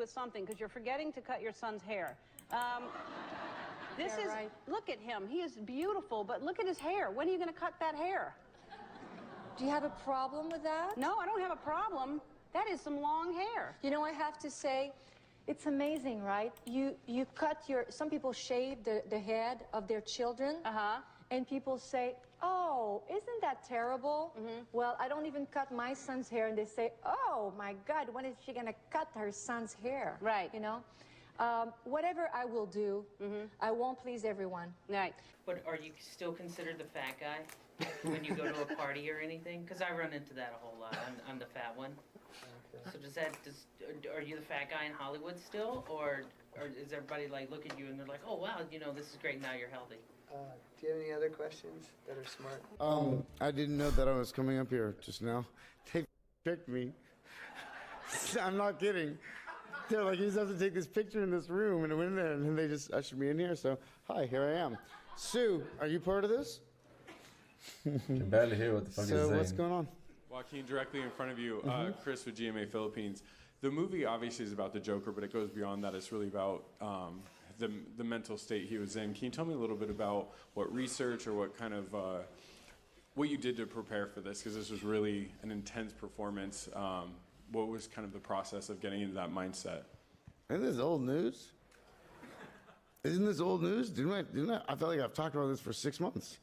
with something, because you're forgetting to cut your son's hair. Right. Look at him. He is beautiful, but look at his hair. When are you going to cut that hair? Do you have a problem with that? No, I don't have a problem. That is some long hair. You know, I have to say, it's amazing, right? You cut some people shave the head of their children. And people say, oh, isn't that terrible? Well, I don't even cut my son's hair, and they say, oh my God, when is she gonna cut her son's hair? Right. You know? Whatever I will do, I won't please everyone. Right. But are you still considered the fat guy when you go to a party or anything? Because I run into that a whole lot. I'm the fat one. So are you the fat guy in Hollywood still, or is everybody like look at you and they're like, oh wow, you know, this is great, now you're healthy? Do you have any other questions that are smart? I didn't know that I was coming up here just now. They tricked me. I'm not kidding. They're like, you just have to take this picture in this room, and I went in there, and then they just ushered me in here. So, hi, here I am. Sue, are you part of this? I can barely hear what the fuck he's saying. So, what's going on? Joaquin, directly in front of you, Chris with GMA Philippines. The movie obviously is about the Joker, but it goes beyond that. It's really about the mental state he was in. Can you tell me a little bit about what research or what kind of what you did to prepare for this? Because this was really an intense performance. What was kind of the process of getting into that mindset? Isn't this old news? Isn't this old news? I feel like I've talked about this for 6 months.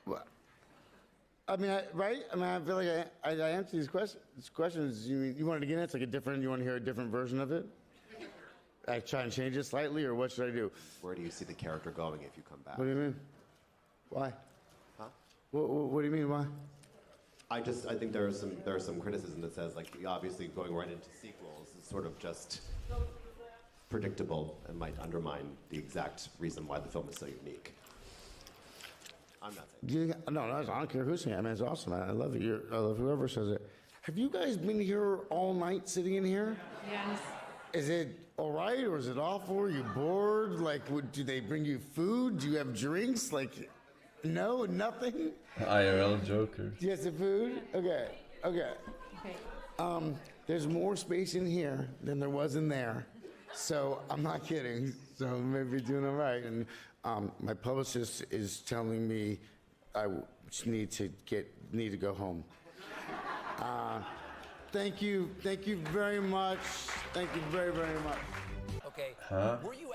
What? I mean, right? I mean, I feel like I answer these questions. You wanted to get in? It's like you want to hear a different version of it? I try and change it slightly, or what should I do? Where do you see the character going if you come back? What do you mean? Why? Huh? What do you mean, why? I think there is some criticism that says, like, obviously going right into sequels is sort of just predictable and might undermine the exact reason why the film is so unique. I'm not saying. No, I don't care who's saying it. I mean, it's awesome. I love it. I love whoever says it. Have you guys been here all night sitting in here? Yes. Is it all right, or is it awful? Are you bored? Like, do they bring you food? Do you have drinks? Like, no, nothing? IRL Joker. Do you have some food? Okay. There's more space in here than there was in there. So I'm not kidding. So maybe you're doing all right. And my publicist is telling me I just need to go home. Thank you very much. Thank you very, very much. Okay. Huh? Were you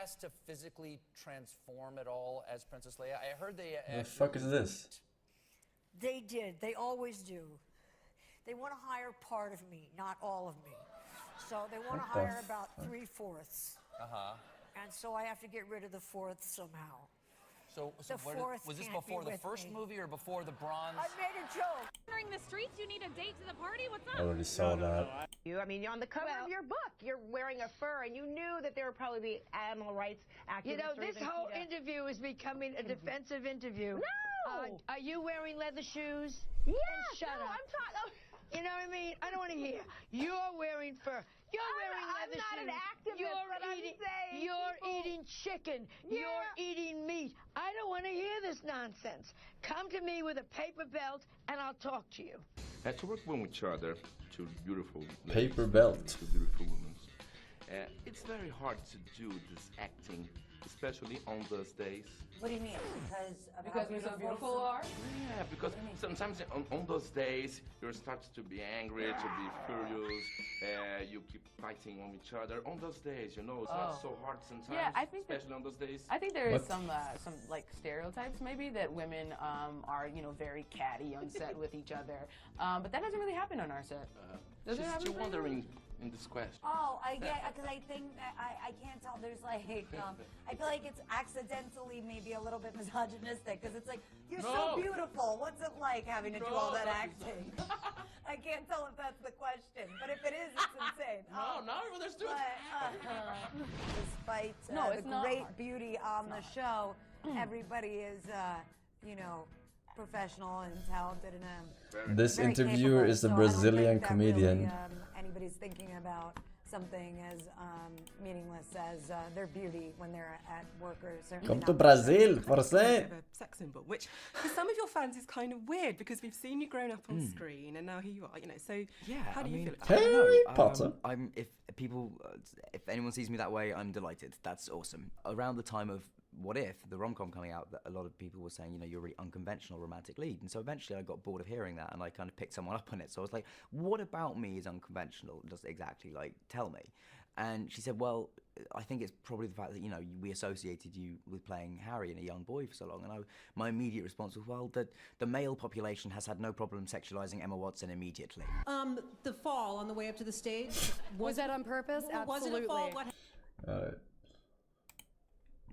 asked to physically transform at all as Princess Leia? I heard they. The fuck is this? They did. They always do. They want to hire part of me, not all of me. So they want to hire about 3/4. And so I have to get rid of the fourth somehow. So was this before the first movie or before the Bronze? I made a joke. Wandering the streets, you need a date to the party? What's up? I already saw that. I mean, on the cover of your book, you're wearing a fur, and you knew that there would probably be animal rights activists. You know, this whole interview is becoming a defensive interview. No! Are you wearing leather shoes? Yes! Shut up. I'm talking. You know what I mean? I don't want to hear. You're wearing fur. You're wearing leather shoes. I'm not an activist, but I'm saying You're eating chicken. Yeah. You're eating meat. I don't want to hear this nonsense. Come to me with a paper belt, and I'll talk to you. To work with each other, two beautiful Paper belt. two beautiful women. It's very hard to do this acting, especially on those days. What do you mean? Because we're so beautiful, are? Yeah, because sometimes on those days you start to be angry, to be furious. You keep fighting on each other. On those days, you know, it's not so hard sometimes. Yeah, I think especially on those days. I think there is some like stereotypes maybe that women are very catty on set with each other, but that doesn't really happen on our set. Does it happen? Just wondering in this question. Oh, I get, because I think that I can't tell. There's like, I feel like it's accidentally maybe a little bit misogynistic, because it's like, you're so beautiful. What's it like having to do all that acting? I can't tell if that's the question, but if it is, it's insane. Let's do it. Despite the great beauty on the show, everybody is, professional and talented and This very interviewer capable. is a So I don't Brazilian think that comedian. really, anybody's thinking about something as meaningless as their beauty when they're at work or certainly Come not to with Brazil, them. Forsen. A sex symbol, which for some of your fans is kind of weird because we've seen you grown up on screen and now here you are, you know. So Yeah, how do you feel? I don't know. Harry Potter. If anyone sees me that way, I'm delighted. That's awesome. Around the time of What If, the rom-com coming out, that a lot of people were saying, you know, you're a really unconventional romantic lead. And so eventually I got bored of hearing that and I kind of picked someone up on it. So I was like, what about me is unconventional? Just exactly, like, tell me. And she said, well, I think it's probably the fact that, you know, we associated you with playing Harry and a young boy for so long. And my immediate response was, well, the male population has had no problem sexualizing Emma Watson immediately. The fall on the way up to the stage. Was that on purpose? Was it a fall? Absolutely. What Alright.